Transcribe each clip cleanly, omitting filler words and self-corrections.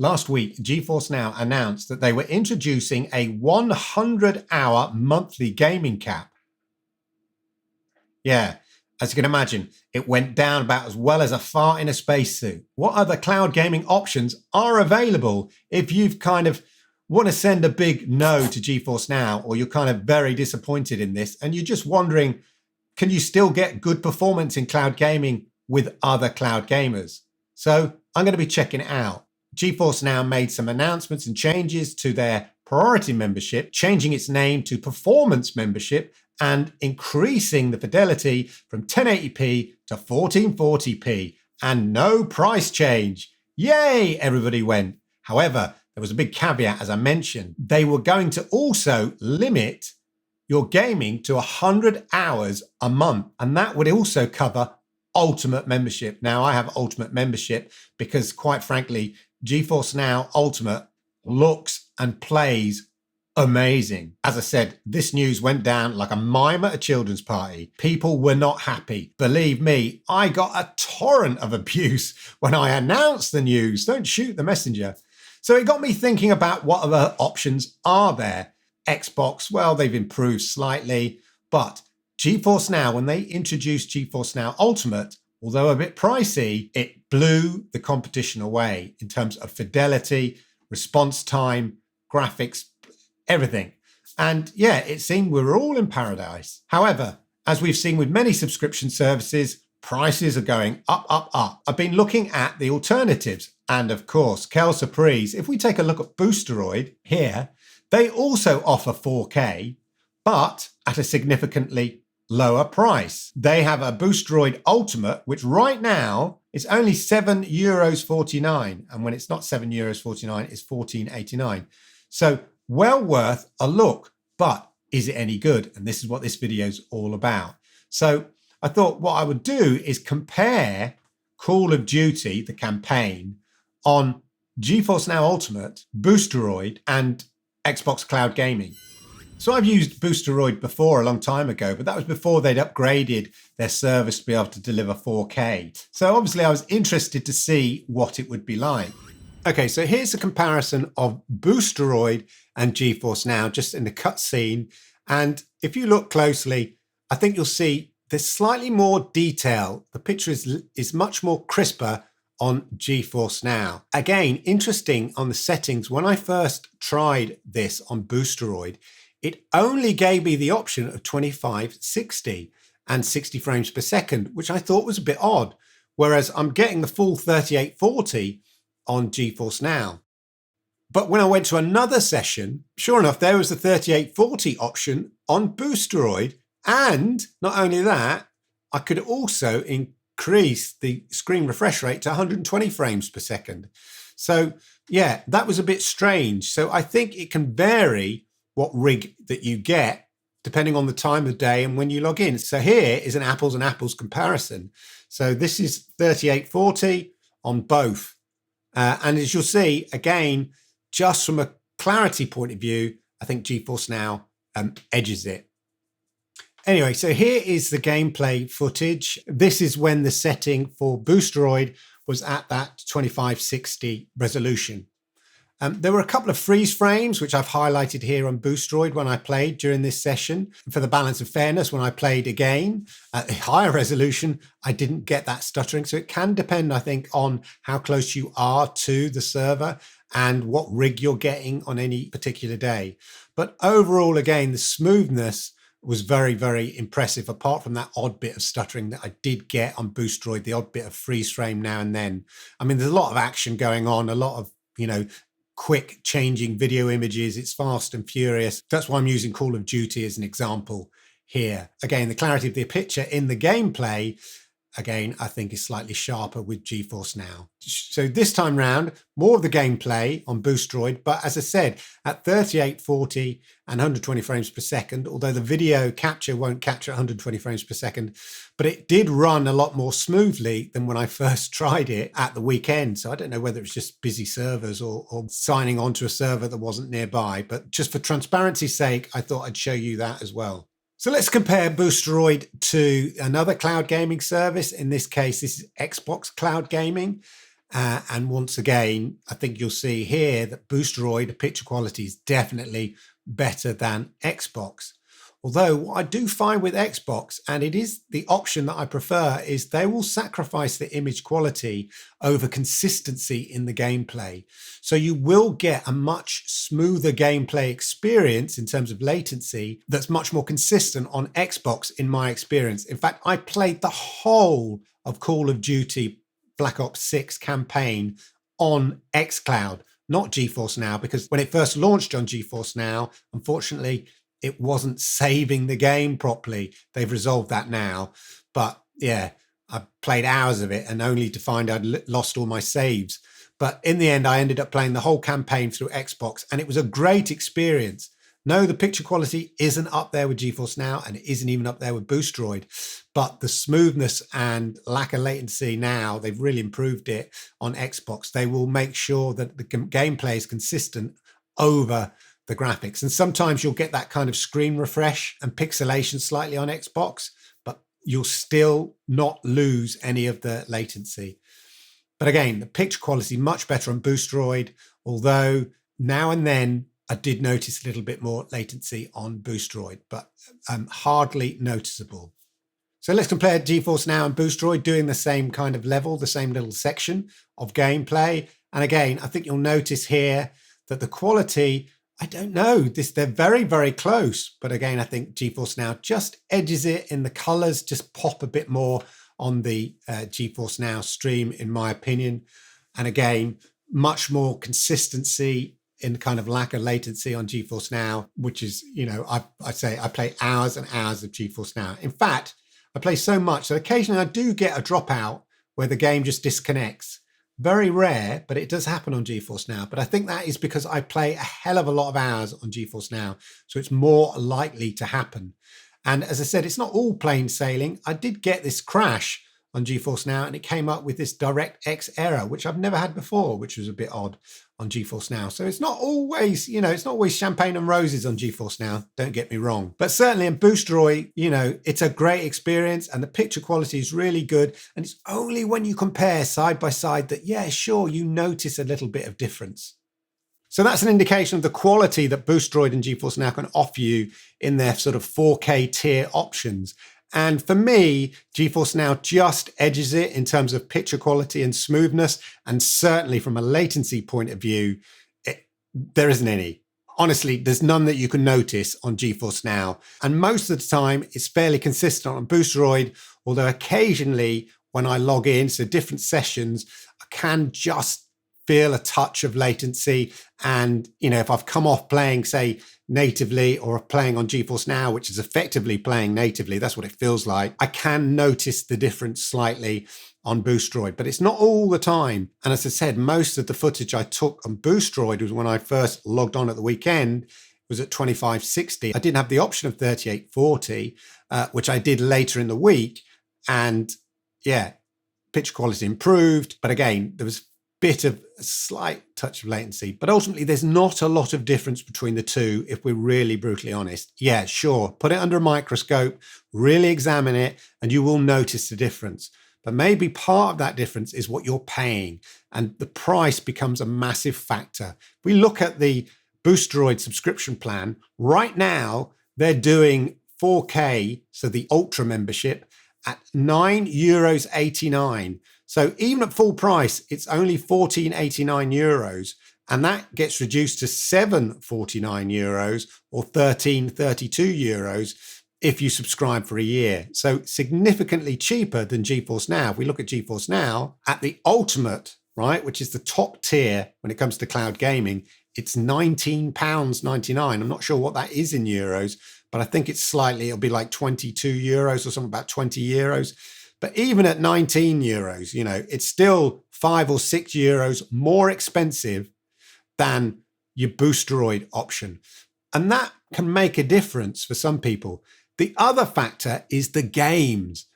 Last week, GeForce Now announced that they were introducing a 100-hour monthly gaming cap. Yeah, as you can imagine, it went down about as well as a fart in a spacesuit. What other cloud gaming options are available if you've kind of want to send a big no to GeForce Now, or you're kind of very disappointed in this and you're just wondering, can you still get good performance in cloud gaming with other cloud gamers? So I'm going to be checking it out. GeForce Now made some announcements and changes to their priority membership, changing its name to performance membership and increasing the fidelity from 1080p to 1440p, and no price change. Yay, everybody went. However, there was a big caveat, as I mentioned. They were going to also limit your gaming to 100 hours a month, and that would also cover Ultimate membership. Now, I have Ultimate membership because, quite frankly, GeForce Now Ultimate looks and plays amazing. As I said, this news went down like a mime at a children's party. People were not happy. Believe me, I got a torrent of abuse when I announced the news. Don't shoot the messenger. So it got me thinking about what other options are there. Xbox, well, they've improved slightly, but GeForce Now, when they introduced GeForce Now Ultimate, although a bit pricey, it blew the competition away in terms of fidelity, response time, graphics, everything. And yeah, it seemed we were all in paradise. However, as we've seen with many subscription services, prices are going up, up, up. I've been looking at the alternatives. And of course, quelle surprise, if we take a look at Boosteroid here, they also offer 4K, but at a significantly lower price. They have a Boosteroid Ultimate, which right now is only €7.49. And when it's not €7.49, it's $14.89. So well worth a look, but is it any good? And this is what this video is all about. So I thought what I would do is compare Call of Duty, the campaign, on GeForce Now Ultimate, Boosteroid, and Xbox Cloud Gaming. So I've used Boosteroid before a long time ago, but that was before they'd upgraded their service to be able to deliver 4K. So obviously I was interested to see what it would be like. Okay, so here's a comparison of Boosteroid and GeForce Now, just in the cutscene. And if you look closely, I think you'll see there's slightly more detail. The picture is much more crisper on GeForce Now. Again, interesting on the settings, when I first tried this on Boosteroid, it only gave me the option of 2560 and 60 frames per second, which I thought was a bit odd. Whereas I'm getting the full 3840 on GeForce Now. But when I went to another session, sure enough, there was the 3840 option on Boosteroid. And not only that, I could also increase the screen refresh rate to 120 frames per second. So yeah, that was a bit strange. So I think it can vary what rig that you get depending on the time of day and when you log in. So here is an apples and apples comparison. So this is 3840 on both. And as you'll see, again, just from a clarity point of view, I think GeForce Now edges it. Anyway, so here is the gameplay footage. This is when the setting for Boosteroid was at that 2560 resolution. There were a couple of freeze frames, which I've highlighted here on Boosteroid when I played during this session. For the balance of fairness, when I played again at a higher resolution, I didn't get that stuttering. So it can depend, I think, on how close you are to the server and what rig you're getting on any particular day. But overall, again, the smoothness was very, very impressive, apart from that odd bit of stuttering that I did get on Boosteroid, the odd bit of freeze frame now and then. I mean, there's a lot of action going on, a lot of, quick changing video images. It's fast and furious. That's why I'm using Call of Duty as an example here. Again, the clarity of the picture in the gameplay, again, I think is slightly sharper with GeForce Now. So this time round, more of the gameplay on Boosteroid, but as I said, at 3840 and 120 frames per second, although the video capture won't capture 120 frames per second, but it did run a lot more smoothly than when I first tried it at the weekend. So I don't know whether it's just busy servers or signing onto a server that wasn't nearby, but just for transparency's sake, I thought I'd show you that as well. So let's compare Boosteroid to another cloud gaming service. In this case, this is Xbox Cloud Gaming. And once again, I think you'll see here that Boosteroid, the picture quality is definitely better than Xbox. Although what I do find with Xbox, and it is the option that I prefer, is they will sacrifice the image quality over consistency in the gameplay. So you will get a much smoother gameplay experience in terms of latency that's much more consistent on Xbox in my experience. In fact, I played the whole of Call of Duty Black Ops 6 campaign on xCloud, not GeForce Now, because when it first launched on GeForce Now, unfortunately, it wasn't saving the game properly. They've resolved that now. But yeah, I played hours of it and only to find I'd lost all my saves. But in the end, I ended up playing the whole campaign through Xbox, and it was a great experience. No, the picture quality isn't up there with GeForce Now, and it isn't even up there with Boosteroid. But the smoothness and lack of latency now, they've really improved it on Xbox. They will make sure that the gameplay is consistent over the graphics. And sometimes you'll get that kind of screen refresh and pixelation slightly on Xbox, but you'll still not lose any of the latency. But again, the picture quality is much better on Boosteroid, although now and then I did notice a little bit more latency on Boosteroid, but hardly noticeable. So let's compare GeForce Now and Boosteroid doing the same kind of level, the same little section of gameplay. And again, I think you'll notice here that the quality, I don't know, they're very, very close. But again, I think GeForce Now just edges it in the colors, just pop a bit more on the GeForce Now stream, in my opinion. And again, much more consistency in the kind of lack of latency on GeForce Now, which is, I say I play hours and hours of GeForce Now. In fact, I play so much that occasionally I do get a dropout where the game just disconnects. Very rare, but it does happen on GeForce Now. But I think that is because I play a hell of a lot of hours on GeForce Now, so it's more likely to happen. And as I said, it's not all plain sailing. I did get this crash on GeForce Now, and it came up with this DirectX error, which I've never had before, which was a bit odd on GeForce Now. So it's not always, it's not always champagne and roses on GeForce Now, don't get me wrong. But certainly in Boosteroid, it's a great experience and the picture quality is really good. And it's only when you compare side by side that, yeah, sure, you notice a little bit of difference. So that's an indication of the quality that Boosteroid and GeForce Now can offer you in their sort of 4K tier options. And for me, GeForce Now just edges it in terms of picture quality and smoothness. And certainly from a latency point of view, there isn't any. Honestly, there's none that you can notice on GeForce Now. And most of the time, it's fairly consistent on Boosteroid, although occasionally when I log in, so different sessions, I can just feel a touch of latency. And, if I've come off playing, say, natively or playing on GeForce Now, which is effectively playing natively, that's what it feels like, I can notice the difference slightly on Boosteroid, but it's not all the time. And as I said, most of the footage I took on Boosteroid was when I first logged on at the weekend, it was at 2560. I didn't have the option of 3840, which I did later in the week. And yeah, picture quality improved. But again, there was bit of a slight touch of latency, but ultimately there's not a lot of difference between the two if we're really brutally honest. Yeah, sure, put it under a microscope, really examine it, and you will notice the difference. But maybe part of that difference is what you're paying, and the price becomes a massive factor. If we look at the Boosteroid subscription plan, right now they're doing 4K, so the Ultra membership, at €9.89. So even at full price, it's only €14.89, and that gets reduced to €7.49 or €13.32 if you subscribe for a year. So significantly cheaper than GeForce Now. If we look at GeForce Now, at the ultimate, right, which is the top tier when it comes to cloud gaming, it's £19.99. I'm not sure what that is in euros, but I think it'll be like €22 or something, about €20. But even at €19, it's still €5 or €6 more expensive than your Boosteroid option. And that can make a difference for some people. The other factor is the games.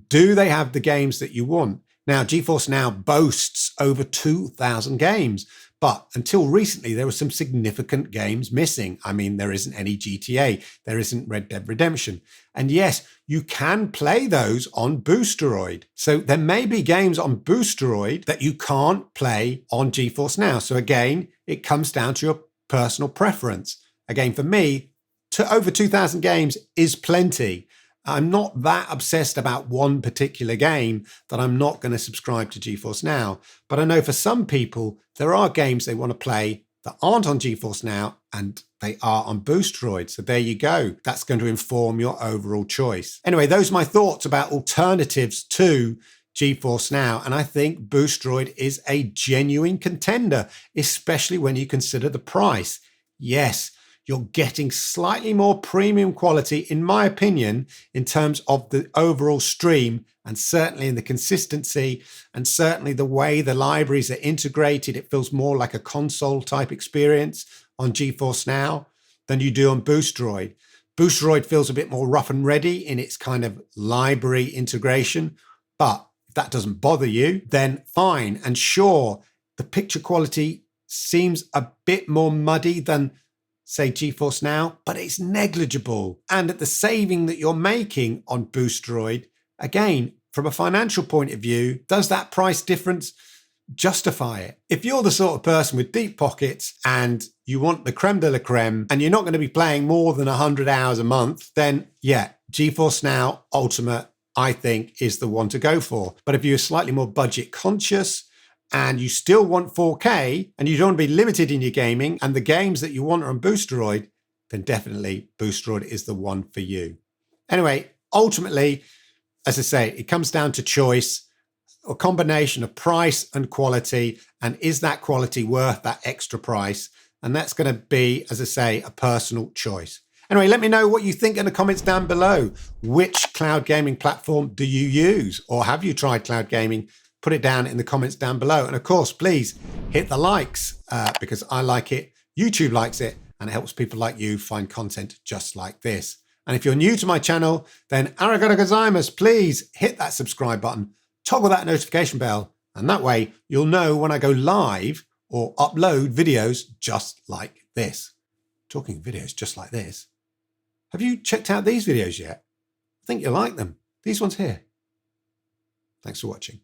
Do they have the games that you want? Now, GeForce Now boasts over 2,000 games, But until recently, there were some significant games missing. I mean, there isn't any GTA, there isn't Red Dead Redemption. And yes, you can play those on Boosteroid. So there may be games on Boosteroid that you can't play on GeForce Now. So again, it comes down to your personal preference. Again, for me, over 2,000 games is plenty. I'm not that obsessed about one particular game that I'm not going to subscribe to GeForce Now. But I know for some people, there are games they want to play that aren't on GeForce Now and they are on Boosteroid. So there you go. That's going to inform your overall choice. Anyway, those are my thoughts about alternatives to GeForce Now. And I think Boosteroid is a genuine contender, especially when you consider the price. Yes, you're getting slightly more premium quality, in my opinion, in terms of the overall stream and certainly in the consistency and certainly the way the libraries are integrated. It feels more like a console type experience on GeForce Now than you do on Boosteroid. Boosteroid feels a bit more rough and ready in its kind of library integration, but if that doesn't bother you, then fine. And sure, the picture quality seems a bit more muddy than say GeForce Now, but it's negligible. And at the saving that you're making on Boosteroid, again, from a financial point of view, does that price difference justify it? If you're the sort of person with deep pockets and you want the creme de la creme and you're not going to be playing more than 100 hours a month, then yeah, GeForce Now Ultimate, I think, is the one to go for. But if you're slightly more budget conscious, and you still want 4K and you don't want to be limited in your gaming and the games that you want are on Boosteroid, then definitely Boosteroid is the one for you. Anyway, ultimately, as I say, it comes down to choice, a combination of price and quality. And is that quality worth that extra price? And that's going to be, as I say, a personal choice. Anyway, let me know what you think in the comments down below. Which cloud gaming platform do you use? Or have you tried cloud gaming? Put it down in the comments down below. And of course, please hit the likes because I like it, YouTube likes it, and it helps people like you find content just like this. And if you're new to my channel, then arigato gozaimasu, please hit that subscribe button, toggle that notification bell, and that way you'll know when I go live or upload videos just like this. Talking videos just like this. Have you checked out these videos yet? I think you'll like them. These ones here. Thanks for watching.